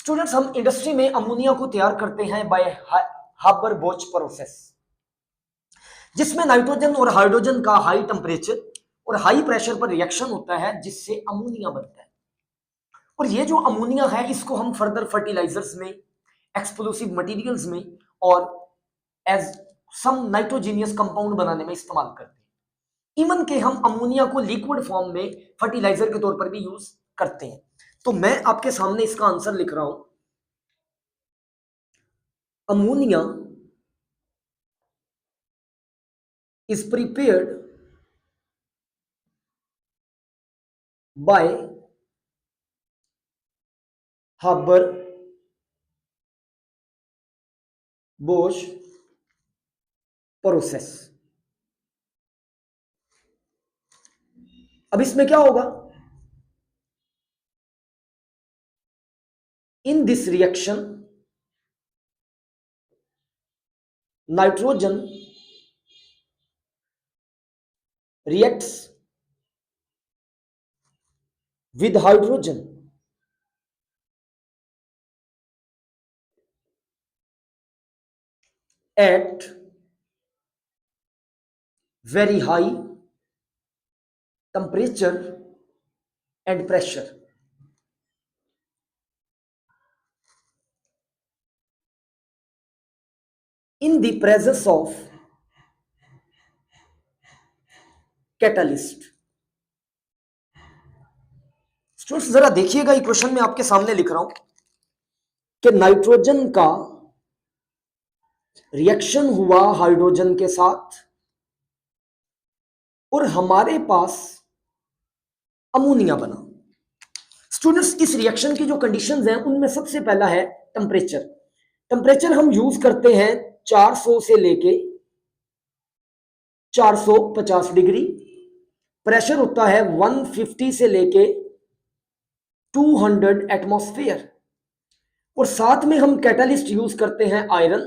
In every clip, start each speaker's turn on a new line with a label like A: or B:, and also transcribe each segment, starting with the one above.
A: Students, हम industry में ammonia को तैयार करते हैं बाय हाबर-बोच प्रोसेस, जिसमें नाइट्रोजन और हाइड्रोजन का हाई टेम्परेचर और हाई प्रेशर पर रिएक्शन होता है, जिससे अमोनिया बनता है। और ये जो अमोनिया है, इसको हम फर्दर फर्टिलाइजर्स में, एक्सप्लोसिव मटेरियल्स में और एज सम नाइट्रोजीनियस कंपाउंड बनाने में इस्तेमाल करते हैं। इवन के हम अमोनिया को लिक्विड फॉर्म में फर्टिलाइजर के तौर पर भी यूज करते हैं। तो मैं आपके सामने इसका आंसर लिख रहा हूं। Ammonia is prepared by Haber-Bosch process. अब इसमें क्या होगा? In this reaction nitrogen reacts with hydrogen at very high temperature and pressure. In the presence of catalyst. Students जरा देखिएगा, इक्वेशन में आपके सामने लिख रहा हूं कि नाइट्रोजन का रिएक्शन हुआ हाइड्रोजन के साथ और हमारे पास अमोनिया बना। स्टूडेंट्स, इस रिएक्शन की जो कंडीशंस हैं उनमें सबसे पहला है टेम्परेचर। टेम्परेचर हम यूज करते हैं 400 से लेके 450 डिग्री। प्रेशर होता है 150 से लेके 200 एटमॉस्फेयर। और साथ में हम कैटलिस्ट यूज करते हैं आयरन,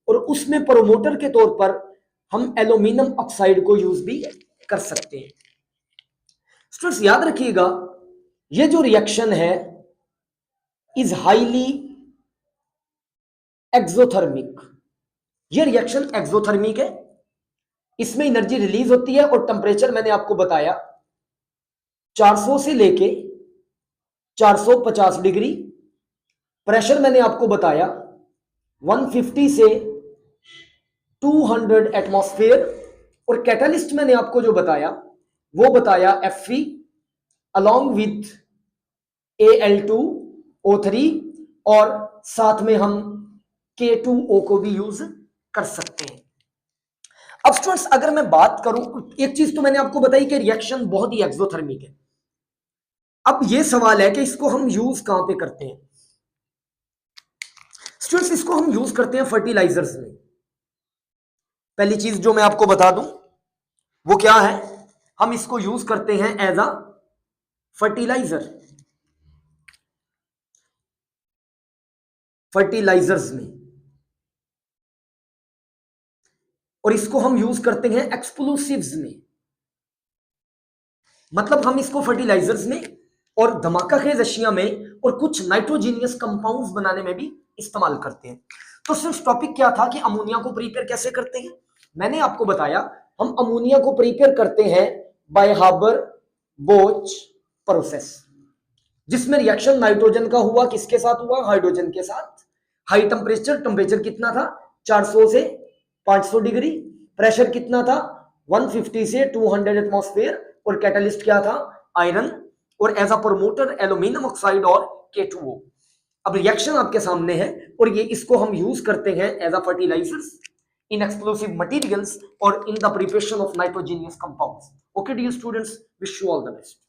A: और उसमें प्रोमोटर के तौर पर हम एल्यूमिनियम ऑक्साइड को यूज भी कर सकते हैं। स्टूडेंट्स याद रखिएगा, ये जो रिएक्शन है इज हाईली एक्सोथर्मिक। ये रिएक्शन एक्सोथर्मिक है, इसमें एनर्जी रिलीज होती है और टेम्परेचर मैंने आपको बताया 400 से लेके 450 डिग्री। प्रेशर मैंने आपको बताया 150 से 200 एटमॉस्फेयर। और कैटलिस्ट मैंने आपको जो बताया वो बताया Fe अलॉन्ग विथ Al2O3, और साथ में हम K2O को भी यूज कर सकते हैं। अब स्टूडेंट्स अगर मैं बात करूं, एक चीज तो मैंने आपको बताई कि रिएक्शन बहुत ही एक्सोथर्मिक है। अब यह सवाल है कि इसको हम यूज कहां पे करते हैं? स्टूडेंट्स इसको हम यूज करते हैं फर्टिलाइजर्स में। पहली चीज जो मैं आपको बता दूं वो क्या है, हम इसको यूज करते हैं एज अ फर्टिलाइजर्स में, और इसको हम यूज करते हैं एक्सप्लोसिव्स में। मतलब हम इसको फर्टिलाइजर्स में और धमाकाखेज अशिया में और कुछ नाइट्रोजीनियस कंपाउंड्स बनाने में भी इस्तेमाल करते हैं। तो सिर्फ टॉपिक क्या था कि अमोनिया को प्रिपेयर कैसे करते हैं। मैंने आपको बताया हम अमोनिया को प्रिपेयर करते हैं बाय हाबर-बोच प्रोसेस, जिसमें रिएक्शन नाइट्रोजन का हुआ, किसके साथ हुआ? हाइड्रोजन के साथ। हाई टेम्परेचर कितना था? 400 से 500 डिग्री। प्रेशर कितना था? 150 से 200 एटमॉस्फेयर। और कैटलिस्ट क्या था? आयरन। और as a promoter aluminium oxide और K2O। अब रिएक्शन आपके सामने है और ये इसको हम यूज करते हैं as a fertilizers, in explosive materials और in the preparation of nitrogenous compounds. Okay dear students, wish you all the best.